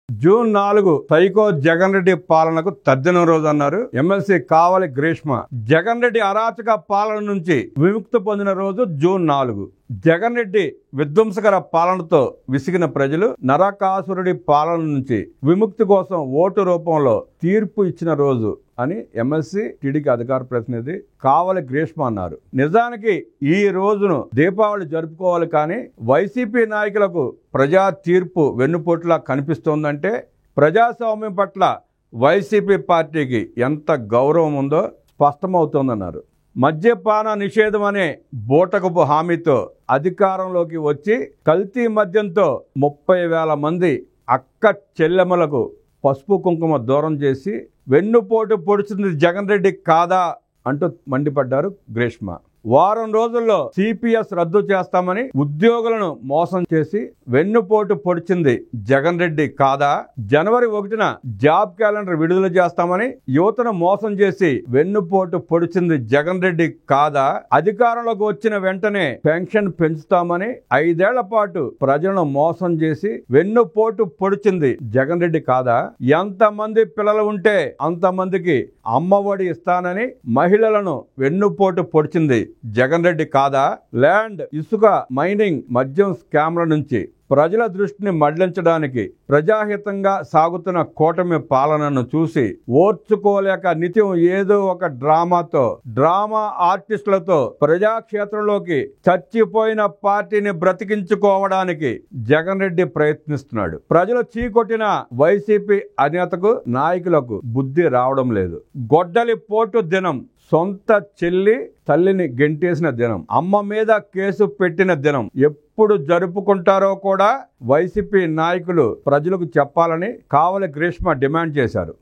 June 4 psycho Jagan Reddy పాలనకు తద్దిన రోజు అన్నారు ఎమ్మెల్సీ కావలి గ్రీష్మ. జగన్ రెడ్డి అరాచక పాలన నుంచి విముక్తి పొందిన రోజు జూన్ 4. జగన్ రెడ్డి విధ్వంసకర పాలనతో విసిగిన ప్రజలు నరకాసురుడి పాలన నుంచి విముక్తి కోసం ఓటు రూపంలో తీర్పు ఇచ్చిన రోజు అని ఎమ్మెల్సీ టీడీపీ అధికార ప్రతినిధి కావలి గ్రీష్మ అన్నారు. నిజానికి ఈ రోజును దీపావళి జరుపుకోవాలి, కానీ వైసీపీ నాయకులకు ప్రజా తీర్పు వెన్నుపోటులా కనిపిస్తోందంటే ప్రజాస్వామ్యం పట్ల వైసీపీ పార్టీకి ఎంత గౌరవం ఉందో స్పష్టమవుతోందన్నారు. మద్యపాన నిషేధం అనే బూటకపు హామీతో అధికారంలోకి వచ్చి కల్తీ మద్యంతో 30,000 మంది అక్క చెల్లెమ్మలకు పసుపు కుంకుమ దూరం చేసి వెన్నుపోటు పొడిచింది జగన్ రెడ్డి కాదా అంటూ మండిపడ్డారు గ్రీష్మ. వారం రోజుల్లో సిపిఎస్ రద్దు చేస్తామని ఉద్యోగులను మోసం చేసి వెన్నుపోటు పొడిచింది జగన్ రెడ్డి కాదా? జనవరి 1న జాబ్ క్యాలెండర్ విడుదల చేస్తామని యువతను మోసం చేసి వెన్నుపోటు పొడిచింది జగన్ రెడ్డి కాదా? అధికారంలోకి వచ్చిన వెంటనే పెన్షన్ పెంచుతామని 5 ఏళ్ల పాటు ప్రజలను మోసం చేసి వెన్నుపోటు పొడిచింది జగన్ రెడ్డి కాదా? ఎంతమంది పిల్లలు ఉంటే అంతమందికి అమ్మఒడి ఇస్తానని మహిళలను వెన్నుపోటు పొడిచింది జగన్ రెడ్డి కాదా? ల్యాండ్, ఇసుక, మైనింగ్, మద్యం స్కామ్ల నుంచి ప్రజల దృష్టిని మళ్లించడానికి ప్రజాహితంగా సాగుతున్న కూటమి పాలనను చూసి ఓర్చుకోలేక నిత్యం ఏదో ఒక డ్రామా ఆర్టిస్టులతో ప్రజాక్షేత్రంలోకి చచ్చిపోయిన పార్టీని బ్రతికించుకోవడానికి జగన్ రెడ్డి ప్రయత్నిస్తున్నాడు. ప్రజలు చీకొట్టిన వైసీపీ అధినేతకు, నాయకులకు బుద్ధి రావడం లేదు. గొడ్డలి పోటు దినం, సొంత తల్లిని గెంటేసిన దినం, అమ్మ మీద కేసు పెట్టిన దినం ఎప్పుడు జరుపుకుంటారో కూడా వైసీపీ నాయకులు ప్రజలకు చెప్పాలని కావలి గ్రీష్మ డిమాండ్ చేశారు.